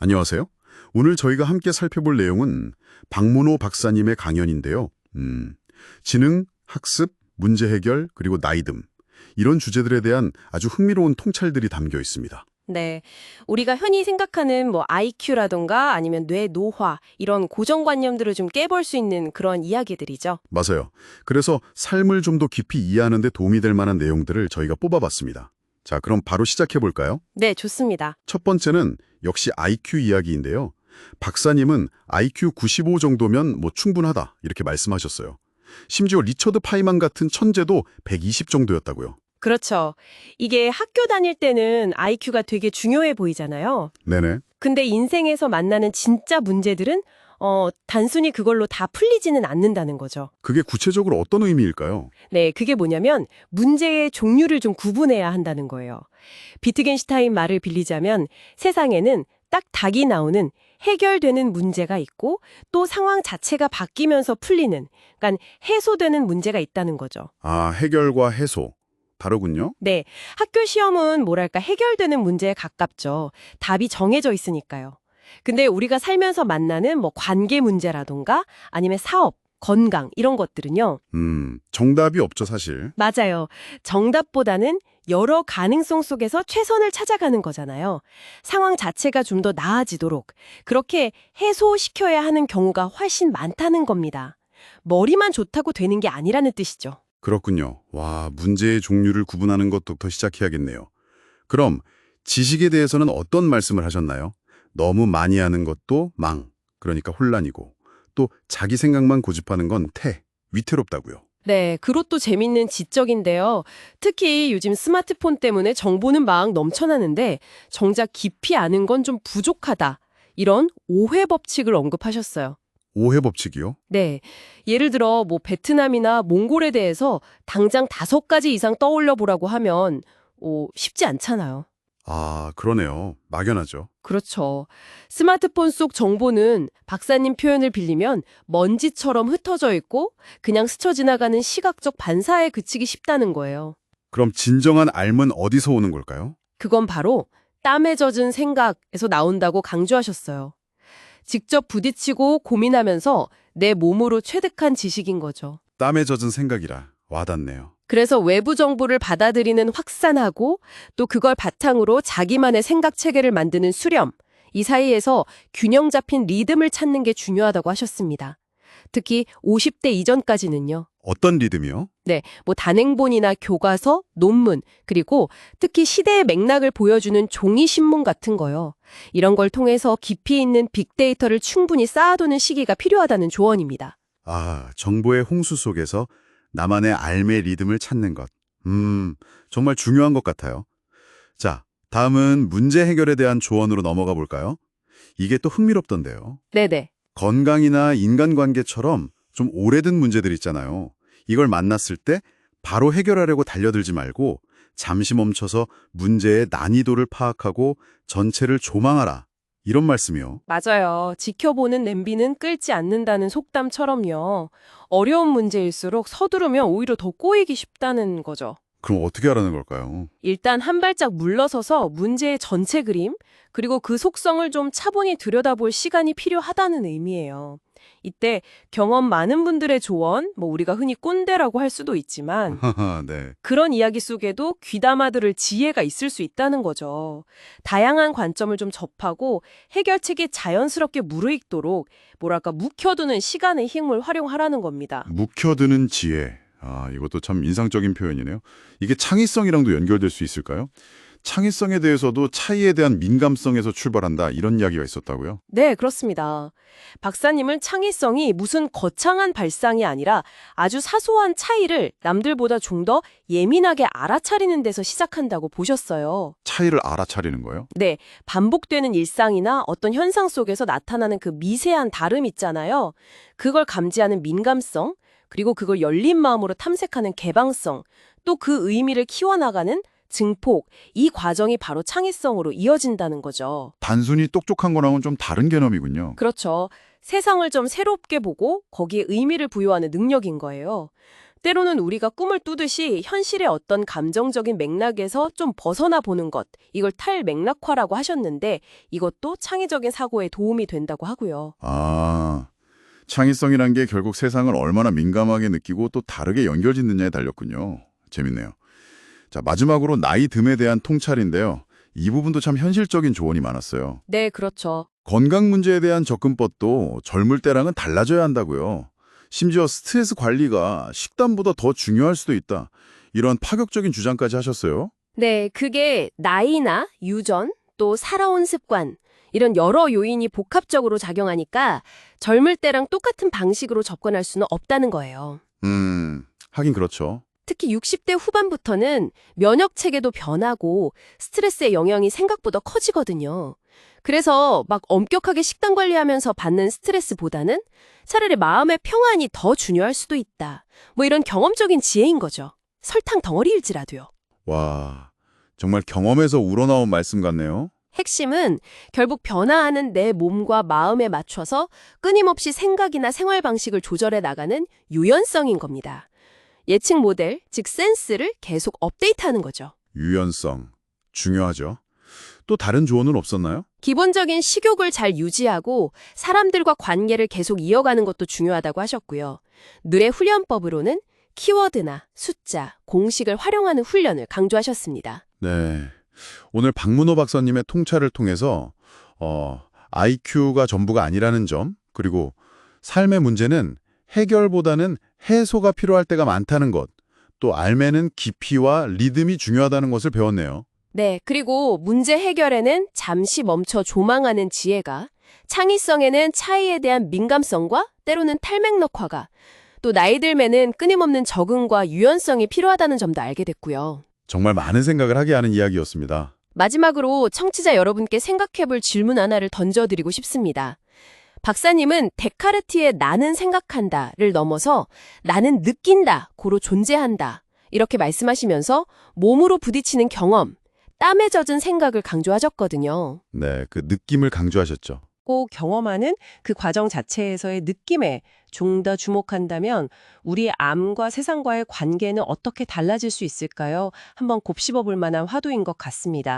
안녕하세요. 오늘 저희가 함께 살펴볼 내용은 박문호 박사님의 강연인데요. 지능, 학습, 문제 해결, 그리고 나이듦. 이런 주제들에 대한 아주 흥미로운 통찰들이 담겨 있습니다. 네. 우리가 흔히 생각하는 IQ라던가 아니면 뇌 노화 이런 고정관념들을 좀 깨볼 수 있는 그런 이야기들이죠. 맞아요. 그래서 삶을 좀 더 깊이 이해하는 데 도움이 될 만한 내용들을 저희가 뽑아봤습니다. 자, 그럼 바로 시작해 볼까요? 네, 좋습니다. 첫 번째는 역시 IQ 이야기인데요. 박사님은 IQ 95 정도면 충분하다 이렇게 말씀하셨어요. 심지어 리처드 파이만 같은 천재도 120 정도였다고요. 그렇죠. 이게 학교 다닐 때는 IQ가 되게 중요해 보이잖아요. 네네. 근데 인생에서 만나는 진짜 문제들은 단순히 그걸로 다 풀리지는 않는다는 거죠. 그게 구체적으로 어떤 의미일까요? 네, 그게 뭐냐면 문제의 종류를 좀 구분해야 한다는 거예요. 비트겐슈타인 말을 빌리자면 세상에는 딱 답이 나오는 해결되는 문제가 있고 또 상황 자체가 바뀌면서 풀리는, 그러니까 해소되는 문제가 있다는 거죠. 아, 해결과 해소. 다르군요. 네, 학교 시험은 뭐랄까 해결되는 문제에 가깝죠. 답이 정해져 있으니까요. 근데 우리가 살면서 만나는 관계 문제라던가 아니면 사업, 건강 이런 것들은요. 정답이 없죠, 사실. 맞아요. 정답보다는 여러 가능성 속에서 최선을 찾아가는 거잖아요. 상황 자체가 좀 더 나아지도록 그렇게 해소시켜야 하는 경우가 훨씬 많다는 겁니다. 머리만 좋다고 되는 게 아니라는 뜻이죠. 그렇군요. 와, 문제의 종류를 구분하는 것부터 시작해야겠네요. 그럼 지식에 대해서는 어떤 말씀을 하셨나요? 너무 많이 하는 것도 그러니까 혼란이고, 또 자기 생각만 고집하는 건 위태롭다고요. 네, 그것도 재밌는 지적인데요. 특히 요즘 스마트폰 때문에 정보는 막 넘쳐나는데 정작 깊이 아는 건 좀 부족하다. 이런 오해 법칙을 언급하셨어요. 오해 법칙이요? 네, 예를 들어 베트남이나 몽골에 대해서 당장 5가지 이상 떠올려 보라고 하면 쉽지 않잖아요. 아, 그러네요. 막연하죠. 그렇죠. 스마트폰 속 정보는 박사님 표현을 빌리면 먼지처럼 흩어져 있고 그냥 스쳐 지나가는 시각적 반사에 그치기 쉽다는 거예요. 그럼 진정한 알은 어디서 오는 걸까요? 그건 바로 땀에 젖은 생각에서 나온다고 강조하셨어요. 직접 부딪히고 고민하면서 내 몸으로 체득한 지식인 거죠. 땀에 젖은 생각이라 와닿네요. 그래서 외부 정보를 받아들이는 확산하고 또 그걸 바탕으로 자기만의 생각 체계를 만드는 수렴, 이 사이에서 균형 잡힌 리듬을 찾는 게 중요하다고 하셨습니다. 특히 50대 이전까지는요. 어떤 리듬이요? 네, 단행본이나 교과서, 논문, 그리고 특히 시대의 맥락을 보여주는 종이 신문 같은 거요. 이런 걸 통해서 깊이 있는 빅데이터를 충분히 쌓아두는 시기가 필요하다는 조언입니다. 아, 정보의 홍수 속에서 나만의 알의 리듬을 찾는 것. 정말 중요한 것 같아요. 자, 다음은 문제 해결에 대한 조언으로 넘어가 볼까요? 이게 또 흥미롭던데요. 네네. 건강이나 인간관계처럼 좀 오래된 문제들 있잖아요. 이걸 만났을 때 바로 해결하려고 달려들지 말고 잠시 멈춰서 문제의 난이도를 파악하고 전체를 조망하라. 이런 말씀이요. 맞아요. 지켜보는 냄비는 끓지 않는다는 속담처럼요. 어려운 문제일수록 서두르면 오히려 더 꼬이기 쉽다는 거죠. 그럼 어떻게 하라는 걸까요? 일단 한 발짝 물러서서 문제의 전체 그림, 그리고 그 속성을 좀 차분히 들여다볼 시간이 필요하다는 의미예요. 이때 경험 많은 분들의 조언, 우리가 흔히 꼰대라고 할 수도 있지만 하하, 네. 그런 이야기 속에도 귀담아 들을 지혜가 있을 수 있다는 거죠. 다양한 관점을 좀 접하고 해결책이 자연스럽게 무르익도록 묵혀두는 시간의 힘을 활용하라는 겁니다. 묵혀두는 지혜. 아, 이것도 참 인상적인 표현이네요. 이게 창의성이랑도 연결될 수 있을까요? 창의성에 대해서도 차이에 대한 민감성에서 출발한다 이런 이야기가 있었다고요? 네, 그렇습니다. 박사님은 창의성이 무슨 거창한 발상이 아니라 아주 사소한 차이를 남들보다 좀 더 예민하게 알아차리는 데서 시작한다고 보셨어요. 차이를 알아차리는 거예요? 네, 반복되는 일상이나 어떤 현상 속에서 나타나는 그 미세한 다름 있잖아요. 그걸 감지하는 민감성, 그리고 그걸 열린 마음으로 탐색하는 개방성, 또 그 의미를 키워나가는 증폭, 이 과정이 바로 창의성으로 이어진다는 거죠. 단순히 똑똑한 거랑은 좀 다른 개념이군요. 그렇죠. 세상을 좀 새롭게 보고 거기에 의미를 부여하는 능력인 거예요. 때로는 우리가 꿈을 꾸듯이 현실의 어떤 감정적인 맥락에서 좀 벗어나 보는 것, 이걸 탈맥락화라고 하셨는데 이것도 창의적인 사고에 도움이 된다고 하고요. 아, 창의성이란 게 결국 세상을 얼마나 민감하게 느끼고 또 다르게 연결짓느냐에 달렸군요. 재밌네요. 자, 마지막으로 나이 듦에 대한 통찰인데요. 이 부분도 참 현실적인 조언이 많았어요. 네, 그렇죠. 건강 문제에 대한 접근법도 젊을 때랑은 달라져야 한다고요. 심지어 스트레스 관리가 식단보다 더 중요할 수도 있다. 이런 파격적인 주장까지 하셨어요. 네, 그게 나이나 유전, 또 살아온 습관, 이런 여러 요인이 복합적으로 작용하니까 젊을 때랑 똑같은 방식으로 접근할 수는 없다는 거예요. 하긴 그렇죠. 특히 60대 후반부터는 면역 체계도 변하고 스트레스의 영향이 생각보다 커지거든요. 그래서 막 엄격하게 식단 관리하면서 받는 스트레스보다는 차라리 마음의 평안이 더 중요할 수도 있다. 뭐 이런 경험적인 지혜인 거죠. 설탕 덩어리일지라도요. 와, 정말 경험에서 우러나온 말씀 같네요. 핵심은 결국 변화하는 내 몸과 마음에 맞춰서 끊임없이 생각이나 생활 방식을 조절해 나가는 유연성인 겁니다. 예측 모델, 즉 센스를 계속 업데이트하는 거죠. 유연성, 중요하죠. 또 다른 조언은 없었나요? 기본적인 식욕을 잘 유지하고 사람들과 관계를 계속 이어가는 것도 중요하다고 하셨고요. 뇌 훈련법으로는 키워드나 숫자, 공식을 활용하는 훈련을 강조하셨습니다. 네. 오늘 박문호 박사님의 통찰을 통해서 IQ가 전부가 아니라는 점, 그리고 삶의 문제는 해결보다는 해소가 필요할 때가 많다는 것, 또 알매는 깊이와 리듬이 중요하다는 것을 배웠네요. 네, 그리고 문제 해결에는 잠시 멈춰 조망하는 지혜가, 창의성에는 차이에 대한 민감성과 때로는 탈맥락화가, 또 나이 들면은 끊임없는 적응과 유연성이 필요하다는 점도 알게 됐고요. 정말 많은 생각을 하게 하는 이야기였습니다. 마지막으로 청취자 여러분께 생각해볼 질문 하나를 던져드리고 싶습니다. 박사님은 데카르트의 나는 생각한다를 넘어서 나는 느낀다, 고로 존재한다 이렇게 말씀하시면서 몸으로 부딪히는 경험, 땀에 젖은 생각을 강조하셨거든요. 네, 그 느낌을 강조하셨죠. 꼭 경험하는 그 과정 자체에서의 느낌에 좀 더 주목한다면 우리 암과 세상과의 관계는 어떻게 달라질 수 있을까요? 한번 곱씹어 볼 만한 화두인 것 같습니다.